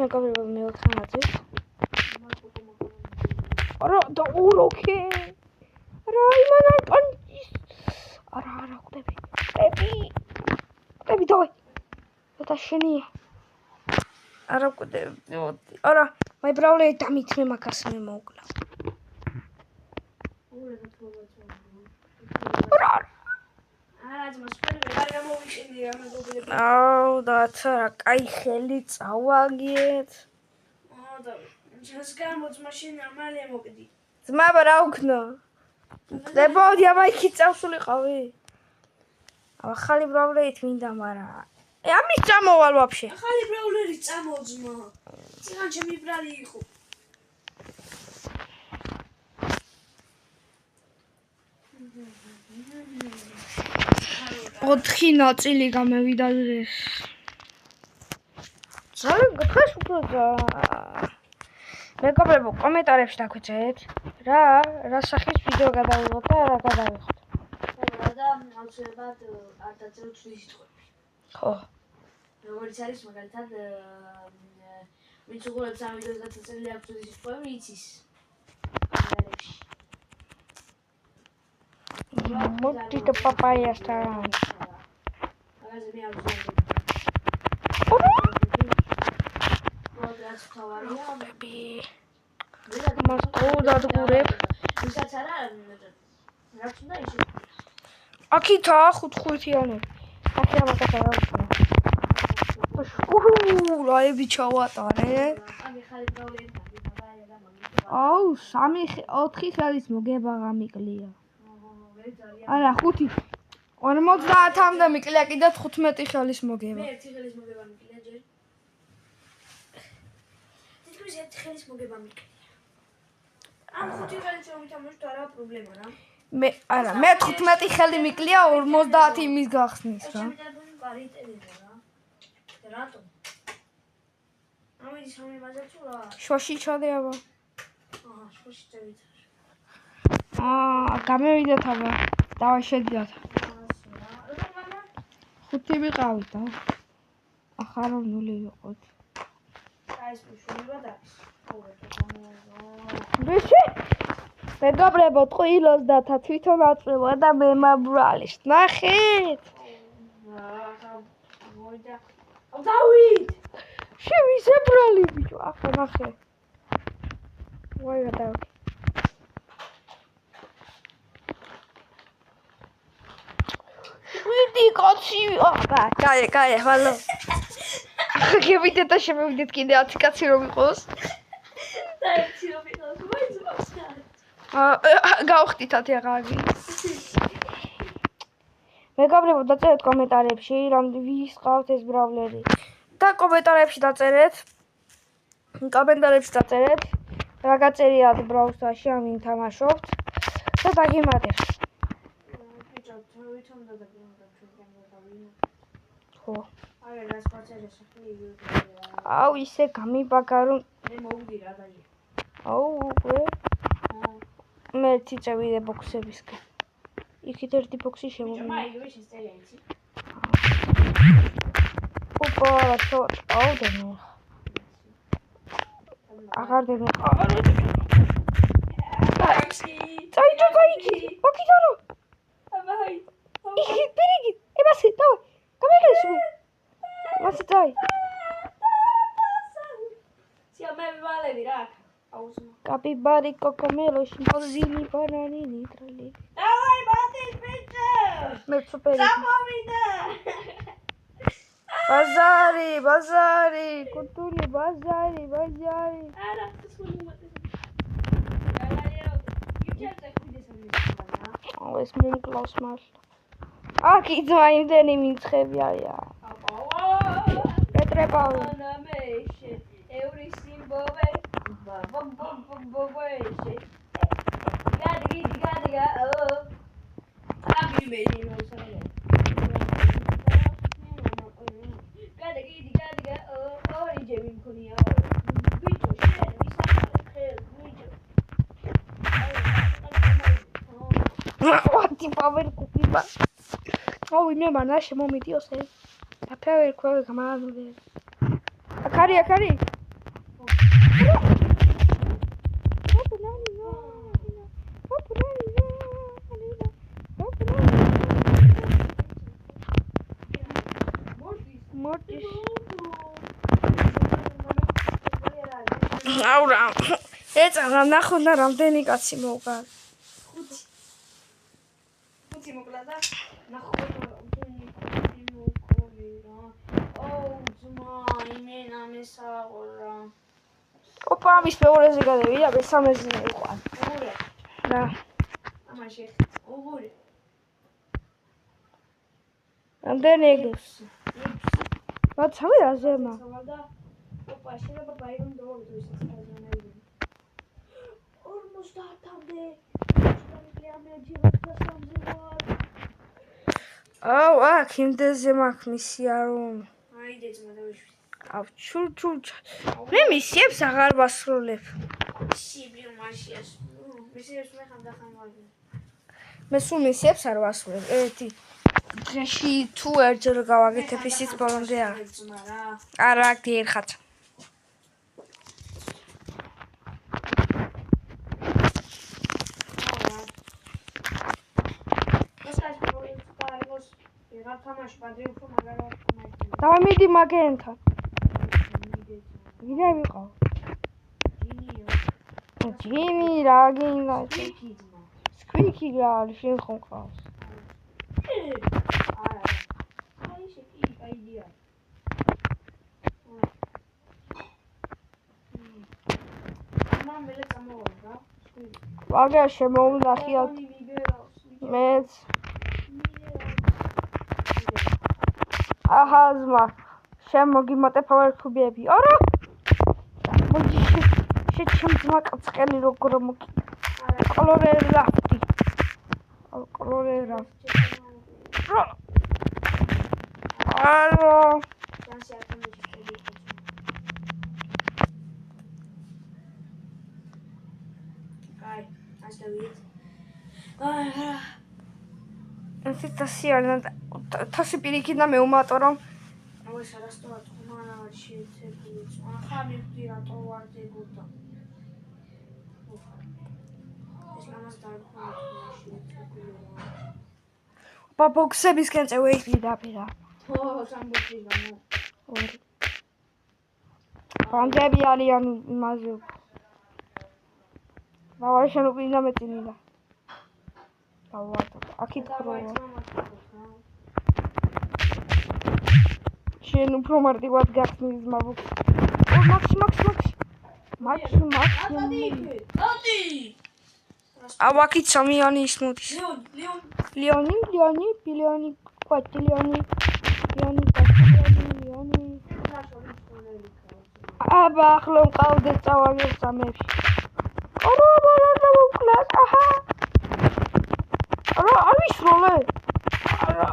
მეგობრებო მევთხანაძე. არა და უროქე. რა იმან არ პანჭის. არა ხვდები. ხვდები დავай. და შენია. არა ხვდები. არა მაი ბრავლე დამითმე მაგას მე მოვკლა. აუ დაცა რა კაი ხელი წავაგიეთ. და ჩას გამოც მაშინ მალე მოკდი. ძმა რა უქნო? დებოდი ამაიქი წავსულიყავი. ახალი ბრავლეით მინდა მარა. ამის წამოვალ ვაფშე. ახალი ბრავლერი წამოძმა. ციგან ჩემი ბრალი იყო. ოთხი ნაწილი გამევიდა დღეს. ძალიან დღეს უფრო მეგობრებო კომენტარებში დაგვეცეთ რა სახის ვიდეო გადავიღოთ და რა გადავიღოთ. და აუცილებლად არ დაწეროთ ჩვენი სიტყვები. ხო. როგორც არის მაგალითად ვინც უყურებს ამ ვიდეოს გადაწერილი აქვს ჩვენი სიტყვები იცის. მოდით პაპაიასთან. მაგაზე მე არ ვზრუნავ. ბები. მას ყუდადღურებ. ვისაც არა რაც უნდა ისე. აქითა 5-5-იანი. აქ ამაკაც არა ვთქვა. რაები ჩავატარე. აუ 3-4 ხალის მოგება გამიკლია. არა 5 50-მდე მიკლია კიდე 15 ხალის მოგება. მე 1 ხალის მოგება მიკლია ჯერ. თითქმის 1 ხალის მოგება მიკლია. ამ 5 ხალით რომ ვითამაშოთ არა პრობლემა რა. მე 15 ხელი მიკლია 50 იმის გახსნის რა. ჩემი ტელეფონი პარიტელია რა. რატო? ამის სამი მაზაცო რა. შოში ჩადეაბა. შოში წევით. გამევიდეთ აბა. დავай შედიათ. 5 ვიყავით და. ახლა რომ 0 ვიყოთ. აი ეს შულა დაის. ბიჭი მეგობრებო ტყუილოს დათა თვითონ აწვევა და მე მაბრალის ნახეთ. მოიდა. დავით! შევისე ბრალი ბიჭო ახლა ნახე. ვაი გადავი. ვიდი კაცი კაი ვალო. გევიდეთ და შემოვიდეთ კიდე 10 კაცი რომ იყოს. და ერთი რომ იყოს, მაინც მოხდა. გავხდით 10 აღარი. მეგობრებო დაწერეთ კომენტარებში ვის ყავთ ეს ბრავლერი. და კომენტარებში დაწერეთ. რა გაწერიათ ბრაუსტარში ამინ თამაშობთ და დაგიმატებთ. ბიჭო, თვითონ დაგიმატებ ჩვენ გავინა. ხო. აი რას პაწერეს ახლა. აუ ისე გამიბაგა რომ მე მოვდი რა დაჟე. აუ უკვე მე ერთი წევიდე ბოქსებისკენ. იქით ერთი ბოქსი შემოვიდა. მაი იგივე შეწერია იცი. ოპა აუ დემო. აღარ დემო. წაიჯო. ოკიდარო. აბაი. იქით პირიქით. ებასე დავай. გამიგეშო. მასე დავай. მე ვალები რა. აუზმა. კაპიბარი კოკომელოში მოზინი ბანანი ნიტრალი. დავაი ბატის ბიჭო. მე სუპერი. წამოვიდა. ბაზარი, კუტული ბაზარი. არა, სულ მომატეს. დავაიო. იუჩერზე ხვიდეს ამის. ეს მომკლავს მას. აქ იძმა იმდენი მინცხები არია. პეტრეპავი. ნამეშე. ევრი სიმბოვე. ბობოეშე. გადიგა. აბი მე ნოსალე. გადიგა. ორი ჯები მქონია. ბიჭო, შენ ისახალე ხელ, ბიჭო. ვატი პავერ კუპიბა. აუ მე მანაშე მომიტიოს ეს. და ფევერ ქვევე გამარადული. აქ არის. მოდის. აურა. ეწა ნახოთ და რამდენი კაცი მოვგა. ხუთი მოკლა და ნახოთ რამდენი კაცი მოვყოლირა. ოუ ძმა, იმენა მესაყურა. ოპა, ამის მეორეზე გადავიდა, მესამეზე იყო. ოღონდ. და ამაში ოღონდ. რამდენი ეგებს? მაცავი აზერმა. ოპა, შეიძლება ბაირონ დავიდო ისიც აზრანაირები. 50-მდე. აუ, აქ იმდეზე მაქვს მისია რომ. აიდე ძმა დავიშვი. აუ, ჩურჩურჩა. მე მისიებს აღარ ვასრულებ. სიბლიო მაშიას. მისიებს მე ხანდახან ვარდი. მე სულ მისიებს არ ვასრულებ. ერთი დღეში თუ ერთჯერ გავაკეთებ ისიც ბოლომდე არ. ძმა რა. არა, გიხათ. დავай მიდი მაგენთან. ვინაი ვიყავ? ჯიმი რა გინდა? სკვიკი რა არის შენ ხომ ყავს? არა. აი შეკი აიდია. მამელე წამოვიდა. ვაგა შემოუნახიათ. მეც აჰა ზმა შემოგიმატებ ავერქუბიები. არა. მოდი შეჩემ კაწყელი როგორ მოკი. კოლორერა. კოლორერა. არა. აი, ასდავით. აა ინფექცია თასი პირიქით და მეუმატო რომ ой, сарастоват хумана შეცებულიც. ახლა მივხვდი რატო ვარ დეგოდა. ეს მამას დაიწყო შეცებულა. ბაბოქსებისკენ წევეი დაპირა. ო, სამბოქი გამო. ორი. პანჯები არიან იმაზე. დავარ შენ უკინა მეწინიდა. დავატო. აქეთ ხროვა. შენ უფრო მარტივად გახსნის მაბოქს. ო, მაქსი. ადი! ავაკით სამიანი ისმოდის. ლეონი. ბილიონი, კვარტილიონი. აბა, ახლა მყავდეს წავალეს სამებში. ორო, მოკლას, აჰა. არა, არ ვისროლე. არა.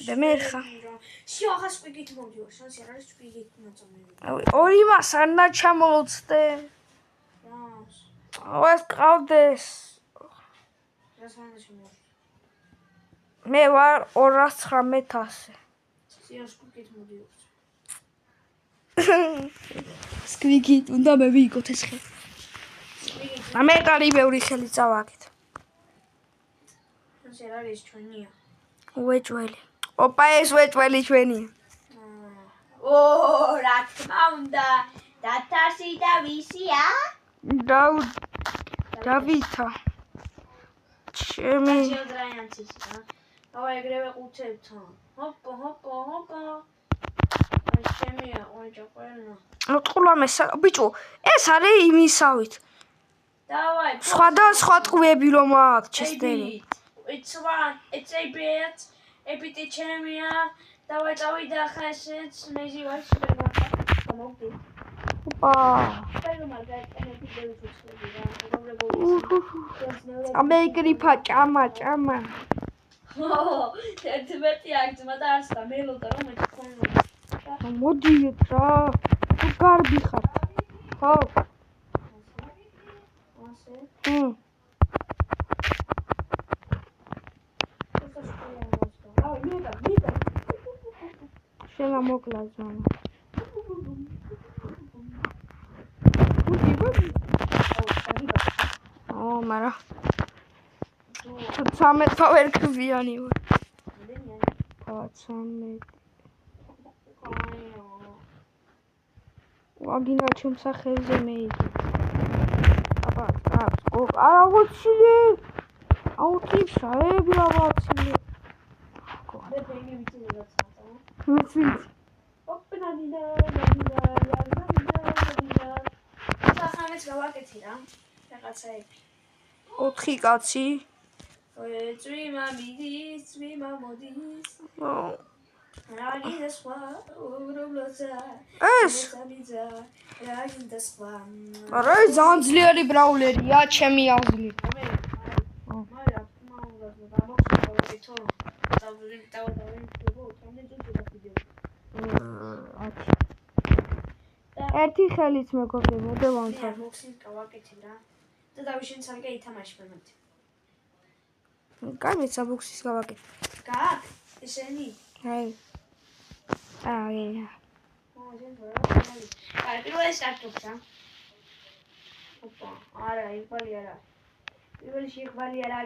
დემერხა. შიო, ახლა სპიგით მოვიდო. შანსი არ არის სპიგით მოწამები. ორი მას ანა ჩამოვწდე. ეს ყავდეს. მე ვარ 219,000. შიო, სპიგით მოვიდო. სკრიკით უნდა მე ვიყოთ ეს ხე. ამერიკალი ბევრი ხელი წავაკეთ. შანსი არ არის ჩვენია. უეჭველი. ოპა ეს უეჭველი ჩვენია. ო, რა თქმა უნდა. დათასი და ვისია? დავითა. ჩემი ჟიოდრაიანცის რა. დავაი ეგრევე ყუთებთან. ჰოპა. ჩემია, ოჯა ყველა. ყულა ბიჭო, ეს არის იმისავით. დავაი. სხვა ტყვიები რომ აქვს ჩესტერი. It's one. It's a bit. A bit ჩემია. დავაი წავიდა ხა ესეც მეζი ვარ შეიძლება. გამოვდი. ოპა. ამერიკა ჭამა. ერთმეტი აგზმა და არც და მელოდა რომ მეთქონო. მოდიეთ რა. თუ გარბი ხარ. ხო. ასე. შენ ამოკლა ზანა. მაგრამ 13 ვერ გზიანი ვარ. რამდენია? 13. აიო. ვაგინა ჩემ სახელზე მეიძე. არა ვიცი. აუთი შაები ავაცილე. მე ფენგი ვიცი რაღაცა. ვიცი. ოპენადინა. ახამეც გავაკეთე რა. რაღაცაები. 4 კაცი. წვიმა მიდის, წვიმა მოდის. აუ. რაგინდა სხვა, უბრალოცა. ეს რაგინდა სხვა. არა ძალიან ძლიერი ბრაულერია, ჩემი აზრით. მაგრამ გამოგცემო ერთი ხელით მეგობრებო და ვამთავრე. ბოქსინგ გავაკეთე რა. და დავიშენ სალკე ითამაში მომენტი. კამეცა ბოქსის გავაკეთე. გააკ? ესენი? აი. აი. აი, პირველი სტარტობს რა. ოპა, არა, იყვალი არა. პირველი შეიყვალი არა.